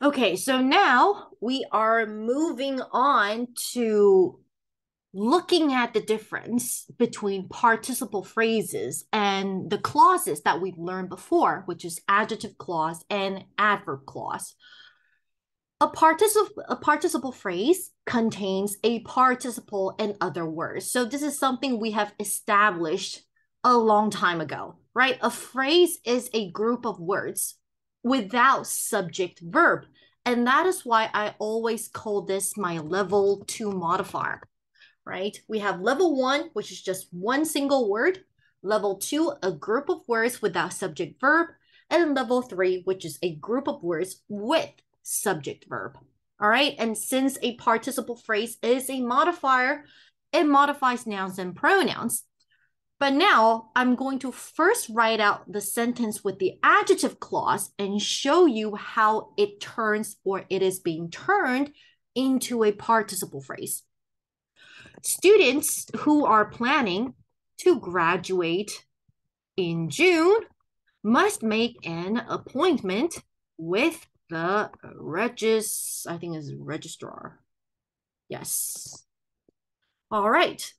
Okay, so now we are moving on to looking at the difference between participle phrases and the clauses that we've learned before, which is adjective clause and adverb clause. A participle phrase contains a participle and other words. So this is something we have established a long time ago, right? A phrase is a group of words without subject verb. And that is why I always call this my level 2 modifier, right? We have level 1, which is just one single word. Level 2, a group of words without subject verb. And level 3, which is a group of words with subject verb. All right. And since a participle phrase is a modifier, it modifies nouns and pronouns. But now I'm going to first write out the sentence with the adjective clause and show you how it turns or it is being turned into a participle phrase. Students who are planning to graduate in June must make an appointment with the I think is registrar. Yes. All right.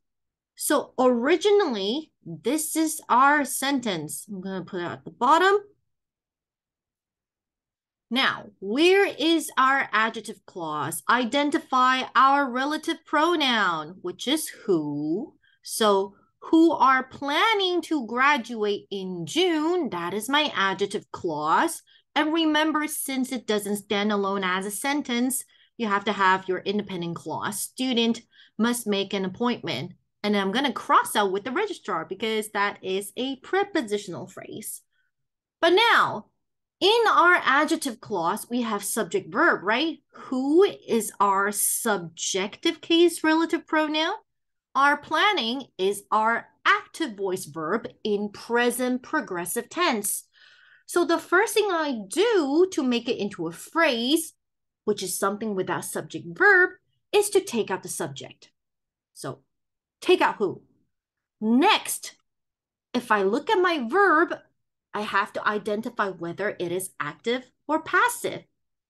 So originally, this is our sentence. I'm going to put it at the bottom. Now, where is our adjective clause? Identify our relative pronoun, which is who. So who are planning to graduate in June, that is my adjective clause. And remember, since it doesn't stand alone as a sentence, you have to have your independent clause. Student must make an appointment. And I'm going to cross out with the registrar because that is a prepositional phrase. But now, in our adjective clause, we have subject verb, right? Who is our subjective case relative pronoun? Our planning is our active voice verb in present progressive tense. So the first thing I do to make it into a phrase, which is something without subject verb, is to take out the subject. So take out who. Next, if I look at my verb, I have to identify whether it is active or passive.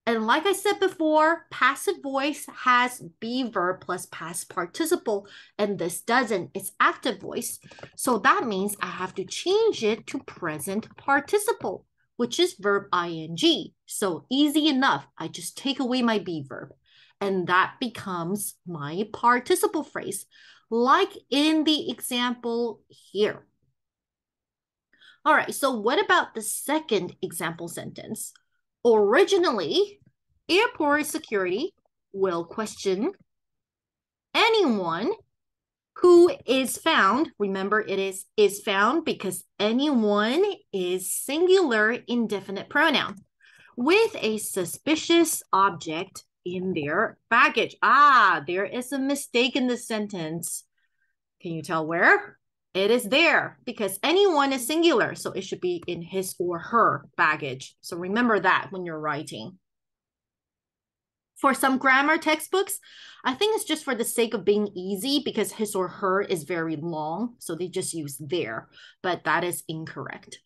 And like I said before, passive voice has be verb plus past participle, and this doesn't. It's active voice. So that means I have to change it to present participle, which is verb ing. So easy enough. I just take away my be verb, and that becomes my participle phrase, like in the example here. All right, so what about the second example sentence? Originally, airport security will question anyone who is found. Remember, it is found because anyone is singular indefinite pronoun with a suspicious object in their baggage. Ah, there is a mistake in the sentence. Can you tell where? It is there because anyone is singular, so it should be in his or her baggage. So remember that when you're writing. For some grammar textbooks, I think it's just for the sake of being easy because his or her is very long, so they just use there, but that is incorrect.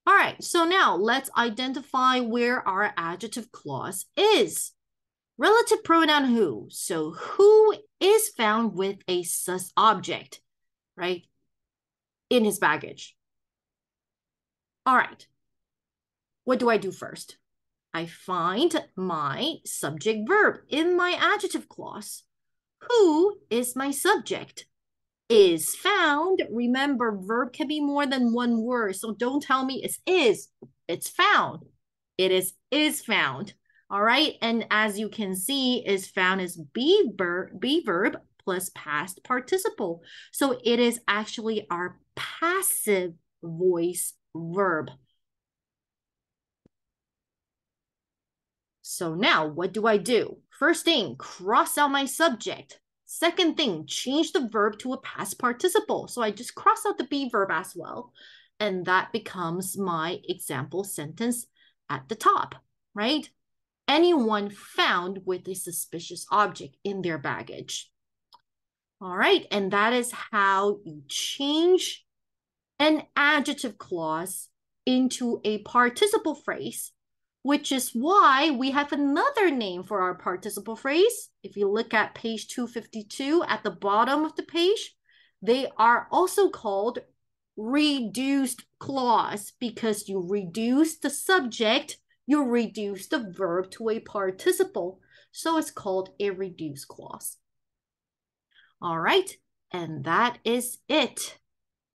All right, so now let's identify where our adjective clause is. Relative pronoun who. So who is found with a sus object, right? In his baggage. All right. What do I do first? I find my subject verb in my adjective clause. Who is my subject? Is found. Remember, verb can be more than one word, so don't tell me it's is. It's found. It is found. All right. And as you can see, is found is be verb plus past participle. So it is actually our passive voice verb. So now what do I do? First thing, cross out my subject. Second thing, change the verb to a past participle. So I just cross out the be verb as well. And that becomes my example sentence at the top, right? Anyone found with a suspicious object in their baggage. All right, and that is how you change an adjective clause into a participle phrase which is why we have another name for our participle phrase. If you look at page 252 at the bottom of the page, they are also called reduced clause because you reduce the subject, you reduce the verb to a participle. So it's called a reduced clause. All right, and that is it.